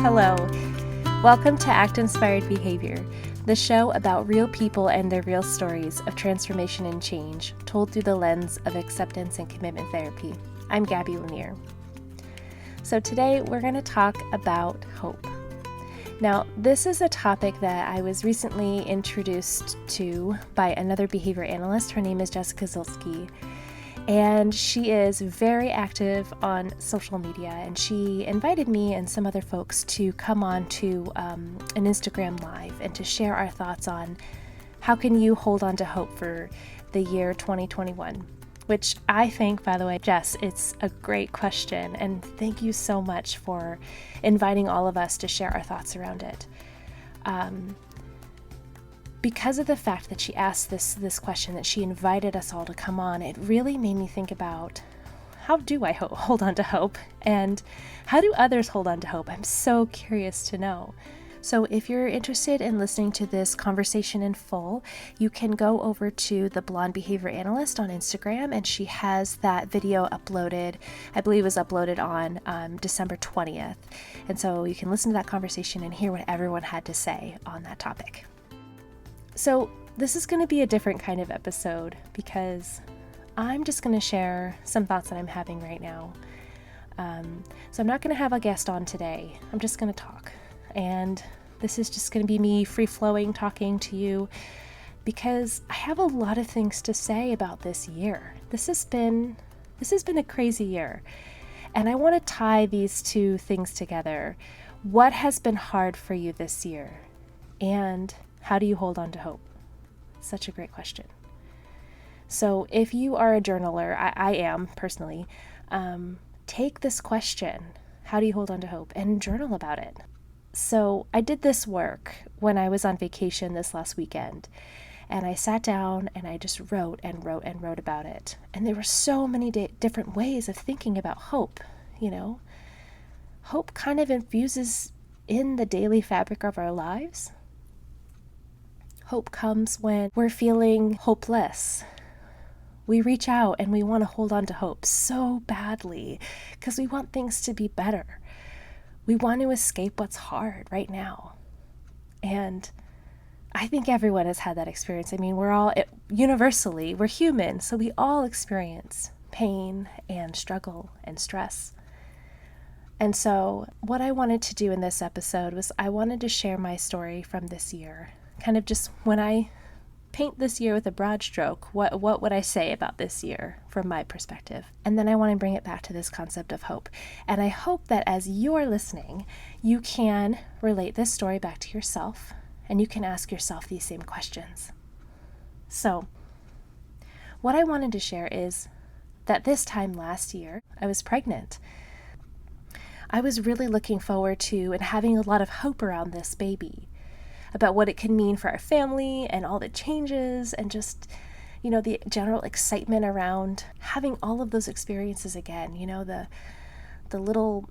Hello. Welcome to Act-Inspired Behavior, the show about real people and their real stories of transformation and change, told through the lens of acceptance and commitment therapy. I'm Gabby Lanier. So today we're going to talk about hope. Now, this is a topic that I was recently introduced to by another behavior analyst. Her name is Jessica Zilski, and she is very active on social media, and she invited me and some other folks to come on to an Instagram Live and to share our thoughts on how can you hold on to hope for the year 2021. Which I think, by the way, Jess, it's a great question, and thank you so much for inviting all of us to share our thoughts around it. Because of the fact that she asked this question, that she invited us all to come on, it really made me think about how do I hold on to hope, and how do others hold on to hope? I'm so curious to know. So if you're interested in listening to this conversation in full, you can go over to the Blonde Behavior Analyst on Instagram, and she has that video uploaded. I believe it was uploaded on December 20th. And so you can listen to that conversation and hear what everyone had to say on that topic. So this is going to be a different kind of episode because I'm just going to share some thoughts that I'm having right now. So I'm not going to have a guest on today. I'm just going to talk. And this is just going to be me free-flowing talking to you because I have a lot of things to say about this year. This has been a crazy year, and I want to tie these two things together. What has been hard for you this year, and how do you hold on to hope? Such a great question. So if you are a journaler, I am personally, take this question, how do you hold on to hope, and journal about it. So I did this work when I was on vacation this last weekend, and I sat down and I just wrote and wrote and wrote about it. And there were so many different ways of thinking about hope, you know. Hope kind of infuses in the daily fabric of our lives. Hope comes when we're feeling hopeless. We reach out and we want to hold on to hope so badly because we want things to be better. We want to escape what's hard right now. And I think everyone has had that experience. I mean, universally, we're human, so we all experience pain and struggle and stress. And so what I wanted to do in this episode was I wanted to share my story from this year. Kind of just when I paint this year with a broad stroke, what would I say about this year from my perspective? And then I want to bring it back to this concept of hope. And I hope that as you're listening, you can relate this story back to yourself, and you can ask yourself these same questions. So what I wanted to share is that this time last year, I was pregnant. I was really looking forward to and having a lot of hope around this baby, about what it can mean for our family and all the changes and just, you know, the general excitement around having all of those experiences again. You know, the little,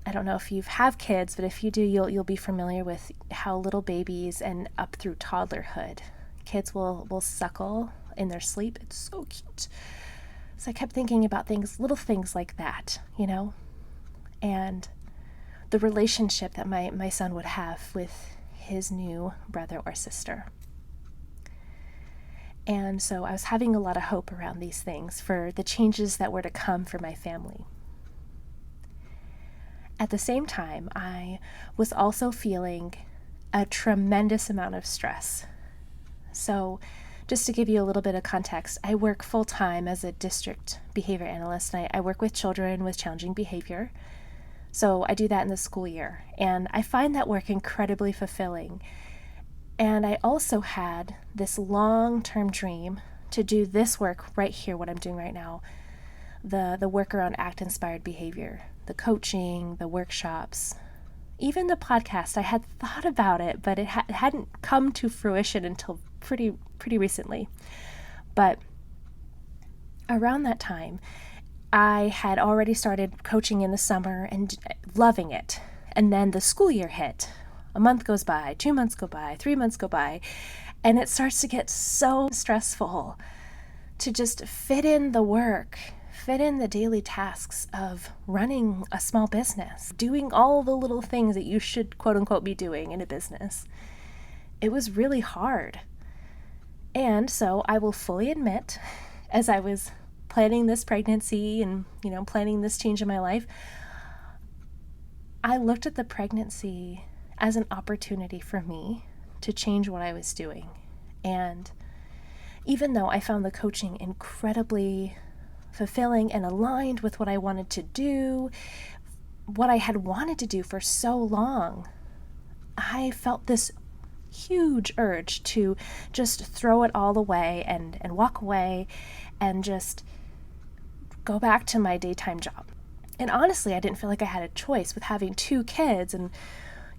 I don't know if you have kids, but if you do, you'll be familiar with how little babies and up through toddlerhood, kids will suckle in their sleep. It's so cute. So I kept thinking about little things like that, you know, and the relationship that my son would have with his new brother or sister. And so I was having a lot of hope around these things for the changes that were to come for my family. At the same time, I was also feeling a tremendous amount of stress. So just to give you a little bit of context, I work full-time as a district behavior analyst, and I work with children with challenging behavior. So I do that in the school year, and I find that work incredibly fulfilling. And I also had this long-term dream to do this work right here, what I'm doing right now, the work around ACT-inspired behavior, the coaching, the workshops, even the podcast. I had thought about it, but it hadn't come to fruition until pretty recently. But around that time, I had already started coaching in the summer and loving it. And then the school year hit. A month goes by, 2 months go by, 3 months go by, and it starts to get so stressful to just fit in the work, fit in the daily tasks of running a small business, doing all the little things that you should quote unquote be doing in a business. It was really hard. And so I will fully admit, as I was planning this pregnancy and, planning this change in my life, I looked at the pregnancy as an opportunity for me to change what I was doing. And even though I found the coaching incredibly fulfilling and aligned with what I wanted to do, what I had wanted to do for so long, I felt this huge urge to just throw it all away and walk away and just go back to my daytime job. And honestly, I didn't feel like I had a choice with having 2 kids and,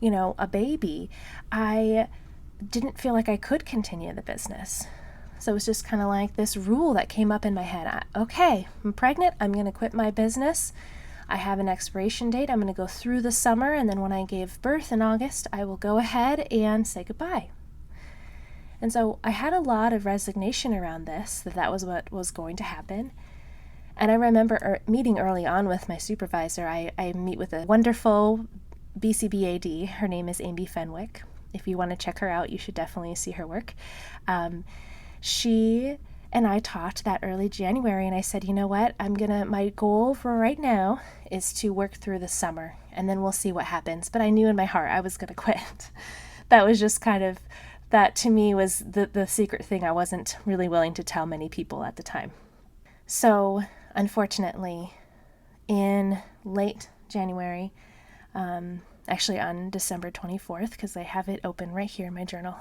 a baby. I didn't feel like I could continue the business. So it was just kind of like this rule that came up in my head. Okay, I'm pregnant. I'm going to quit my business. I have an expiration date. I'm going to go through the summer, and then when I gave birth in August, I will go ahead and say goodbye. And so I had a lot of resignation around this, that was what was going to happen. And I remember meeting early on with my supervisor. I meet with a wonderful BCBAD. Her name is Amy Fenwick. If you want to check her out, you should definitely see her work. She and I talked that early January, and I said, you know what, my goal for right now is to work through the summer, and then we'll see what happens. But I knew in my heart I was going to quit. That was just that to me was the secret thing I wasn't really willing to tell many people at the time. So unfortunately, in late January, actually on December 24th, because I have it open right here in my journal,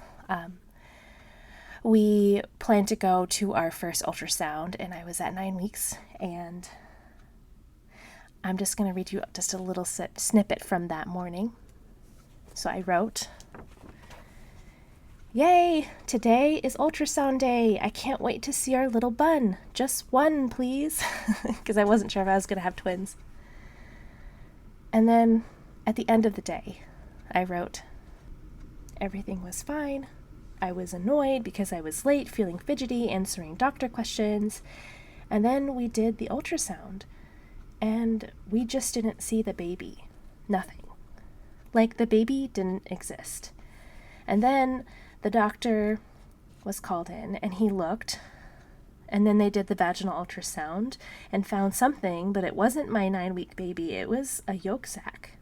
we planned to go to our first ultrasound, and I was at 9 weeks, and I'm just going to read you just a little snippet from that morning. So I wrote, "Yay, today is ultrasound day. I can't wait to see our little bun. Just one, please," because I wasn't sure if I was going to have twins. And then at the end of the day, I wrote, "Everything was fine. I was annoyed because I was late, feeling fidgety, answering doctor questions. And then we did the ultrasound, and we just didn't see the baby. Nothing. Like the baby didn't exist. And then the doctor was called in, and he looked, and then they did the vaginal ultrasound and found something, but it wasn't my 9-week baby. It was a yolk sac.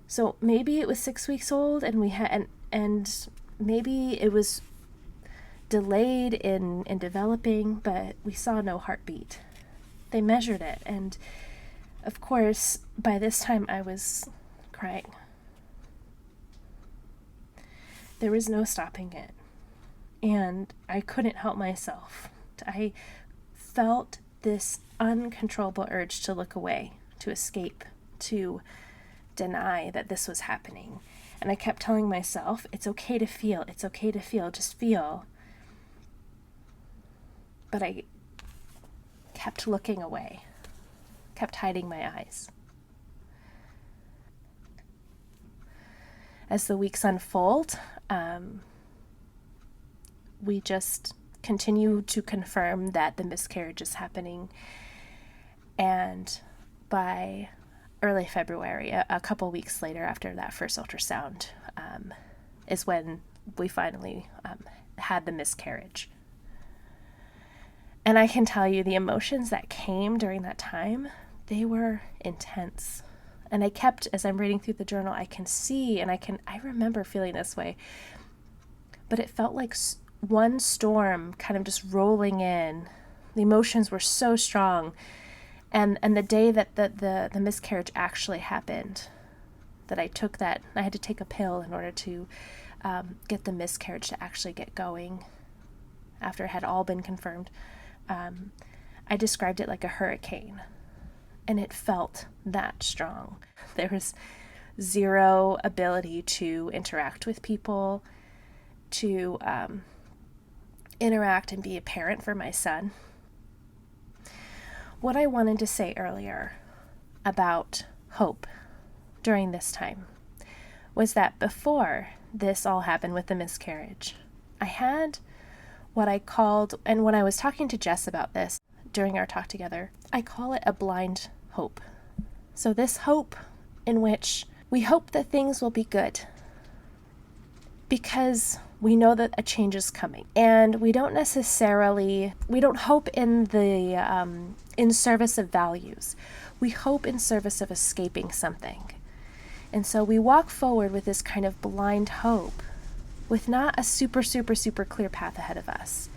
So maybe it was 6 weeks old, and and maybe it was delayed in developing, but we saw no heartbeat. They measured it, and of course, by this time I was crying. There was no stopping it, and I couldn't help myself. I felt this uncontrollable urge to look away, to escape, to deny that this was happening. And I kept telling myself, it's okay to feel, just feel. But I kept looking away, kept hiding my eyes. As the weeks unfold, we just continue to confirm that the miscarriage is happening. And by early February, a couple weeks later after that first ultrasound, is when we finally had the miscarriage. And I can tell you the emotions that came during that time, they were intense. And I kept, as I'm reading through the journal, I can see and I remember feeling this way. But it felt like one storm kind of just rolling in. The emotions were so strong. And the day that the miscarriage actually happened, that I had to take a pill in order to get the miscarriage to actually get going after it had all been confirmed. I described it like a hurricane, and it felt that strong. There was zero ability to interact with people, to interact and be a parent for my son. What I wanted to say earlier about hope during this time was that before this all happened with the miscarriage, I had what I called, and when I was talking to Jess about this, during our talk together. I call it a blind hope. So this hope in which we hope that things will be good because we know that a change is coming, and we don't hope in service of values. We hope in service of escaping something. And so we walk forward with this kind of blind hope with not a super, super, super clear path ahead of us,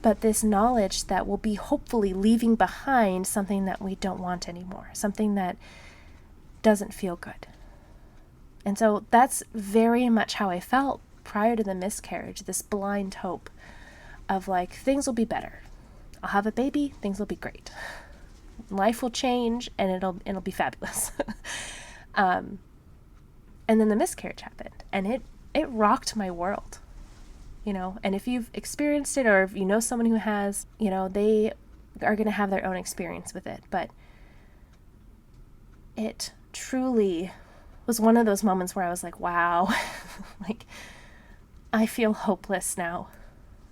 but this knowledge that we'll be hopefully leaving behind something that we don't want anymore, something that doesn't feel good. And so that's very much how I felt prior to the miscarriage, this blind hope of like, things will be better. I'll have a baby, things will be great. Life will change and it'll be fabulous. And then the miscarriage happened, and it rocked my world, and if you've experienced it, or if you know someone who has, they are going to have their own experience with it. But it truly was one of those moments where I was like, wow, like, I feel hopeless now.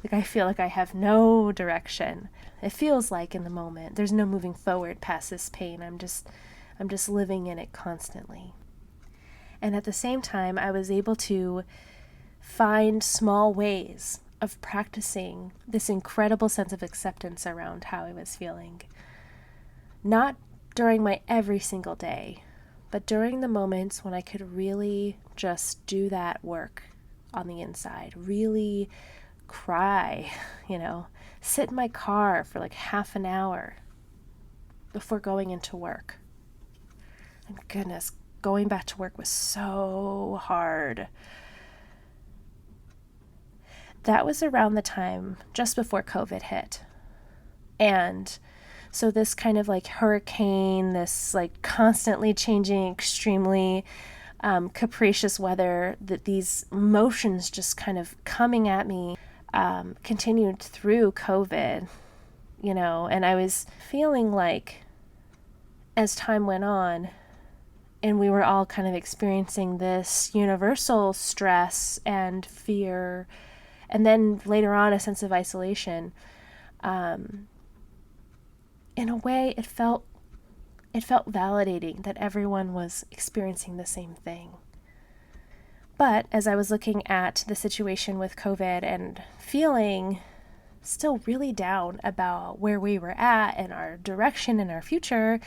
Like, I feel like I have no direction. It feels like in the moment, there's no moving forward past this pain. I'm just living in it constantly. And at the same time, I was able to find small ways of practicing this incredible sense of acceptance around how I was feeling. Not during my every single day, but during the moments when I could really just do that work on the inside, really cry, sit in my car for like half an hour before going into work. And goodness, going back to work was so hard. That was around the time just before COVID hit. And so this kind of like hurricane, this like constantly changing, extremely capricious weather, that these emotions just kind of coming at me continued through COVID, and I was feeling like as time went on, and we were all kind of experiencing this universal stress and fear, and then later on a sense of isolation. In a way, it felt validating that everyone was experiencing the same thing. But as I was looking at the situation with COVID and feeling still really down about where we were at and our direction and our future,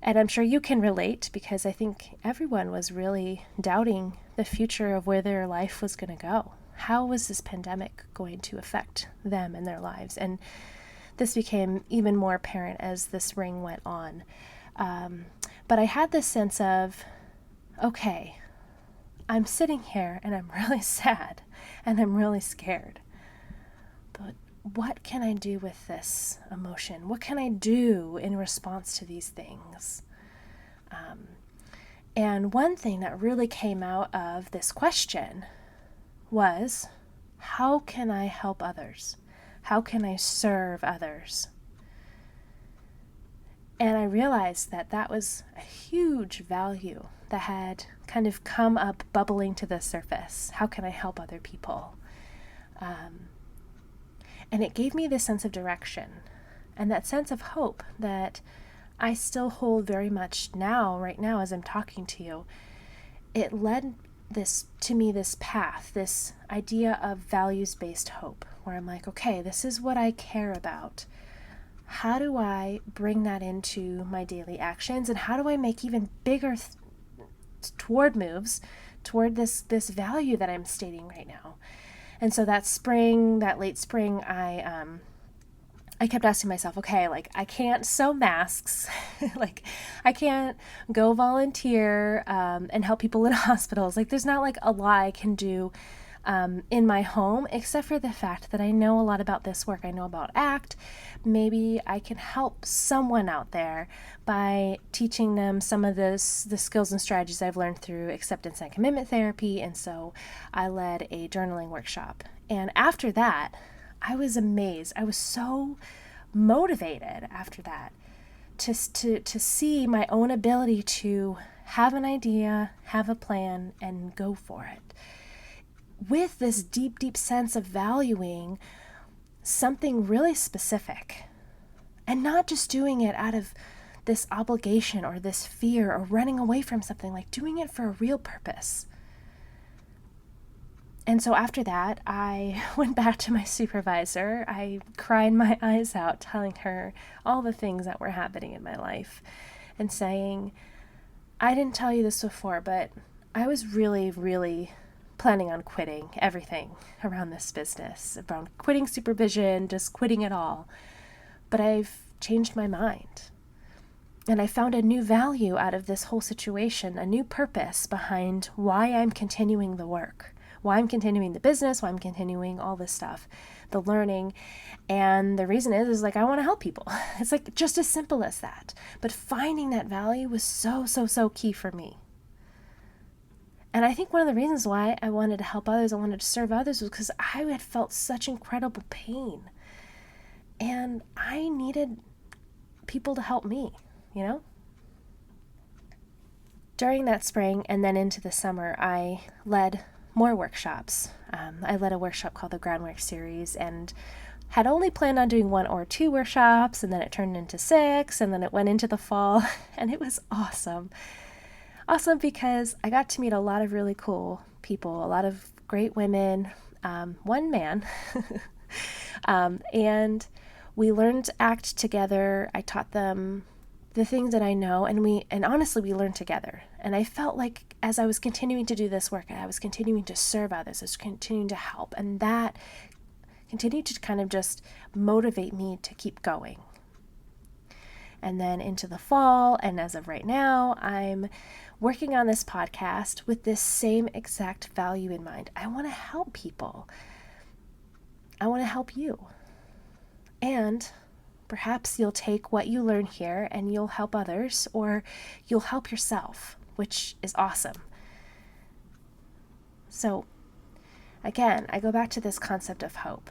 and I'm sure you can relate, because I think everyone was really doubting the future of where their life was going to go. How was this pandemic going to affect them and their lives? And this became even more apparent as the spring went on. But I had this sense of, okay, I'm sitting here and I'm really sad and I'm really scared. But what can I do with this emotion? What can I do in response to these things? And one thing that really came out of this question was, how can I help others? How can I serve others? And I realized that that was a huge value that had kind of come up bubbling to the surface. How can I help other people? And it gave me this sense of direction and that sense of hope that I still hold very much now, right now, as I'm talking to you. It led this path, this idea of values-based hope, where I'm like, okay, this is what I care about. How do I bring that into my daily actions, and how do I make even bigger moves toward this value that I'm stating right now? And so that late spring, I kept asking myself, okay, like, I can't sew masks, like, I can't go volunteer and help people in hospitals. Like, there's not like a lot I can do in my home, except for the fact that I know a lot about this work. I know about ACT. Maybe I can help someone out there by teaching them some of the skills and strategies I've learned through acceptance and commitment therapy. And so I led a journaling workshop. And after that, I was amazed. I was so motivated after that to see my own ability to have an idea, have a plan, and go for it, with this deep, deep sense of valuing something really specific. and not just doing it out of this obligation or this fear or running away from something, like doing it for a real purpose. And so after that, I went back to my supervisor. I cried my eyes out, telling her all the things that were happening in my life and saying, I didn't tell you this before, but I was really, really planning on quitting everything around this business, around quitting supervision, just quitting it all. But I've changed my mind. And I found a new value out of this whole situation, a new purpose behind why I'm continuing the work, why I'm continuing the business, why I'm continuing all this stuff, the learning. And the reason is like, I want to help people. It's like just as simple as that. But finding that value was so, so, so key for me. And I think one of the reasons why I wanted to help others, I wanted to serve others, was because I had felt such incredible pain. And I needed people to help me, you know? During that spring and then into the summer, I led more workshops. I led a workshop called the Groundwork Series and had only planned on doing 1 or 2 workshops, and then it turned into 6, and then it went into the fall, and it was awesome. Awesome because I got to meet a lot of really cool people, a lot of great women, one man, and we learned to act together. I taught them the things that I know, and honestly, we learned together. And I felt like as I was continuing to do this work, I was continuing to serve others, I was continuing to help, and that continued to kind of just motivate me to keep going. And then into the fall, and as of right now, I'm working on this podcast with this same exact value in mind. I want to help people. I want to help you. And perhaps you'll take what you learn here and you'll help others, or you'll help yourself, which is awesome. So again, I go back to this concept of hope.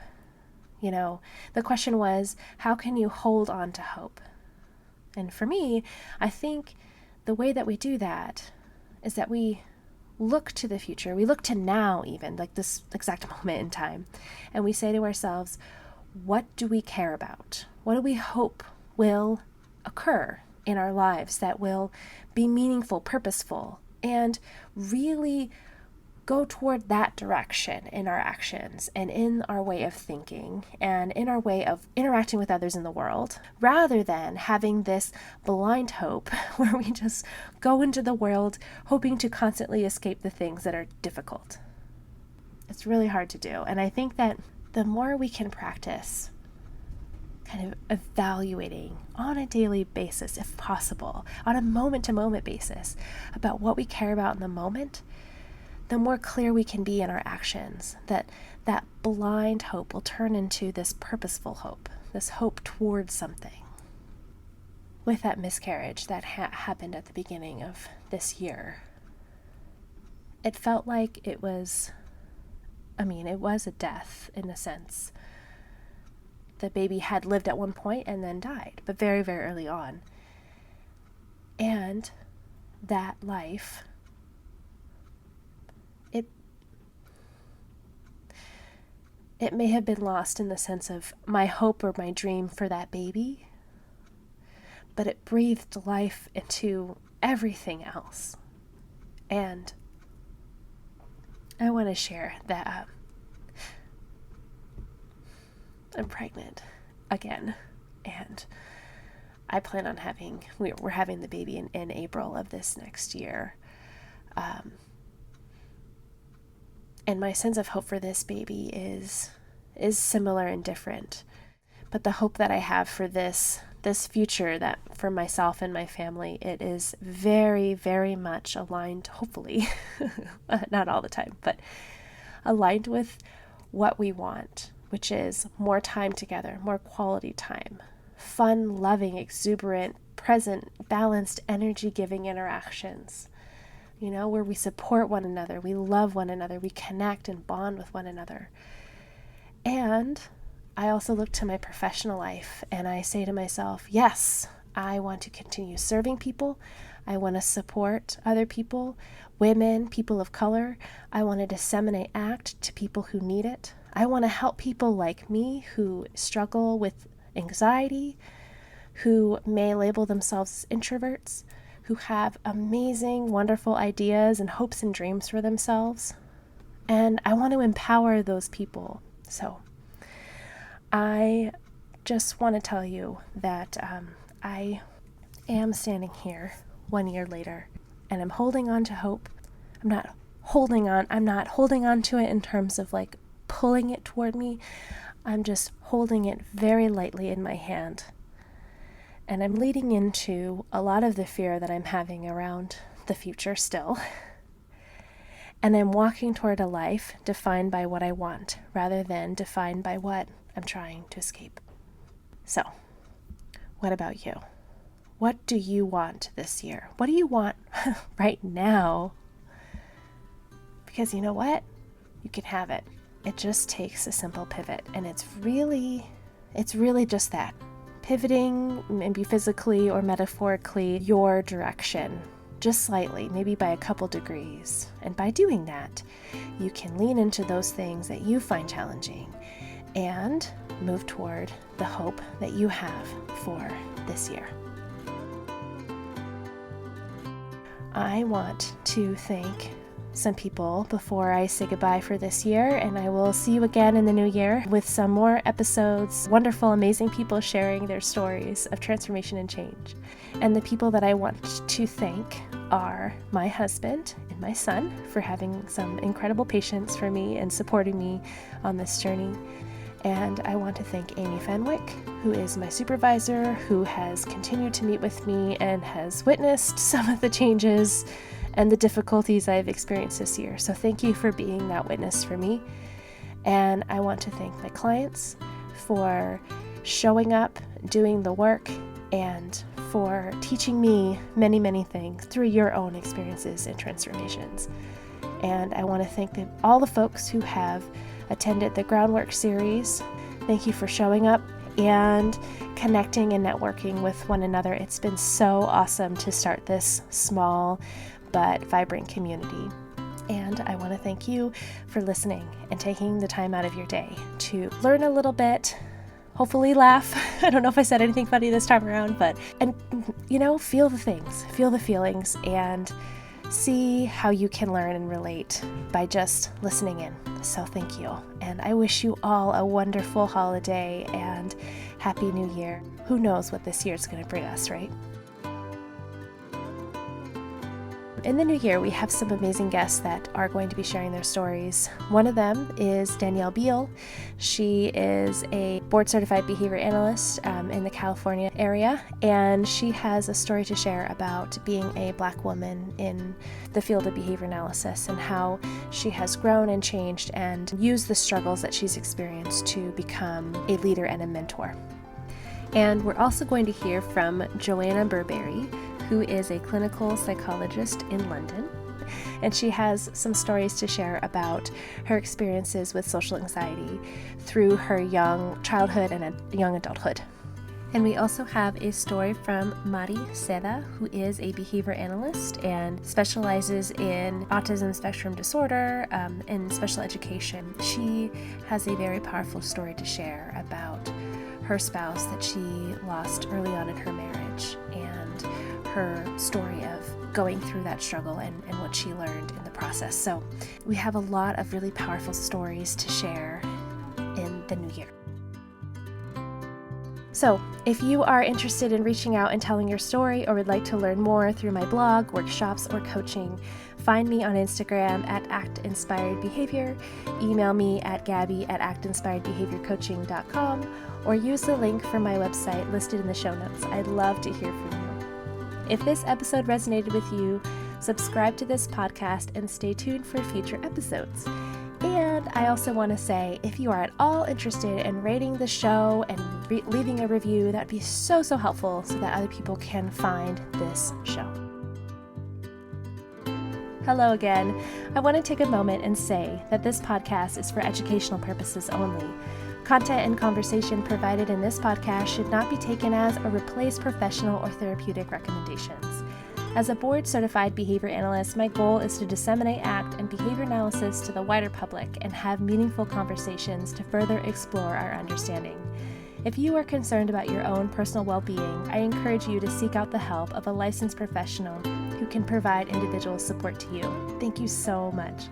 You know, the question was, how can you hold on to hope? And for me, I think the way that we do that is that we look to the future. We look to now, even like this exact moment in time, and we say to ourselves, what do we care about? What do we hope will occur in our lives that will be meaningful, purposeful, and really go toward that direction in our actions and in our way of thinking and in our way of interacting with others in the world, rather than having this blind hope where we just go into the world hoping to constantly escape the things that are difficult. It's really hard to do. And I think that the more we can practice kind of evaluating on a daily basis, if possible, on a moment-to-moment basis, about what we care about in the moment, the more clear we can be in our actions, that blind hope will turn into this purposeful hope, this hope towards something. With that miscarriage that happened at the beginning of this year, it felt like it was a death in a sense. The baby had lived at one point and then died, but very, very early on. And that life, it may have been lost in the sense of my hope or my dream for that baby, but it breathed life into everything else. And I want to share that I'm pregnant again, and I plan on we're having the baby in April of this next year. And my sense of hope for this baby is similar and different. But the hope that I have for this future, that for myself and my family, it is very, very much aligned, hopefully, not all the time, but aligned with what we want, which is more time together, more quality time, fun, loving, exuberant, present, balanced, energy-giving interactions. Where we support one another, we love one another, we connect and bond with one another. And I also look to my professional life and I say to myself, yes, I want to continue serving people. I want to support other people, women, people of color. I want to disseminate ACT to people who need it. I want to help people like me who struggle with anxiety, who may label themselves as introverts, who have amazing, wonderful ideas and hopes and dreams for themselves. And I want to empower those people. So I just want to tell you that I am standing here 1 year later, and I'm holding on to hope. I'm not holding on to it in terms of like pulling it toward me. I'm just holding it very lightly in my hand. And I'm leading into a lot of the fear that I'm having around the future still. And I'm walking toward a life defined by what I want rather than defined by what I'm trying to escape. So, what about you? What do you want this year? What do you want right now? Because you know what? You can have it. It just takes a simple pivot. And it's really just that. Pivoting, maybe physically or metaphorically, your direction, just slightly, maybe by a couple degrees. And by doing that, you can lean into those things that you find challenging and move toward the hope that you have for this year. I want to thank some people before I say goodbye for this year, and I will see you again in the new year with some more episodes, wonderful, amazing people sharing their stories of transformation and change. And the people that I want to thank are my husband and my son for having some incredible patience for me and supporting me on this journey. And I want to thank Amy Fenwick, who is my supervisor, who has continued to meet with me and has witnessed some of the changes and the difficulties I've experienced this year. So thank you for being that witness for me. And I want to thank my clients for showing up, doing the work, and for teaching me many, many things through your own experiences and transformations. And I want to thank all the folks who have attended the Groundwork series. Thank you for showing up and connecting and networking with one another. It's been so awesome to start this small but vibrant community. And I want to thank you for listening and taking the time out of your day to learn a little bit, hopefully laugh. I don't know if I said anything funny this time around, and feel the things, feel the feelings, and see how you can learn and relate by just listening in. So thank you. And I wish you all a wonderful holiday and Happy New Year. Who knows what this year is going to bring us, right? In the new year, we have some amazing guests that are going to be sharing their stories. One of them is Danielle Beal. She is a board-certified behavior analyst in the California area, and she has a story to share about being a Black woman in the field of behavior analysis and how she has grown and changed and used the struggles that she's experienced to become a leader and a mentor. And we're also going to hear from Joanna Burberry, who is a clinical psychologist in London. And she has some stories to share about her experiences with social anxiety through her young childhood and young adulthood. And we also have a story from Mari Seda, who is a behavior analyst and specializes in autism spectrum disorder and special education. She has a very powerful story to share about her spouse that she lost early on in her marriage and her story of going through that struggle and what she learned in the process. So we have a lot of really powerful stories to share in the new year. So if you are interested in reaching out and telling your story or would like to learn more through my blog, workshops, or coaching, find me on Instagram at actinspiredbehavior, email me at gabby@actinspiredbehaviorcoaching.com, or use the link from my website listed in the show notes. I'd love to hear from you. If this episode resonated with you, subscribe to this podcast and stay tuned for future episodes. And I also want to say, if you are at all interested in rating the show and leaving a review, that'd be so helpful so that other people can find this show. Hello again. I want to take a moment and say that this podcast is for educational purposes only. Content and conversation provided in this podcast should not be taken as or replace professional or therapeutic recommendations. As a board-certified behavior analyst, my goal is to disseminate ACT and behavior analysis to the wider public and have meaningful conversations to further explore our understanding. If you are concerned about your own personal well-being, I encourage you to seek out the help of a licensed professional who can provide individual support to you. Thank you so much.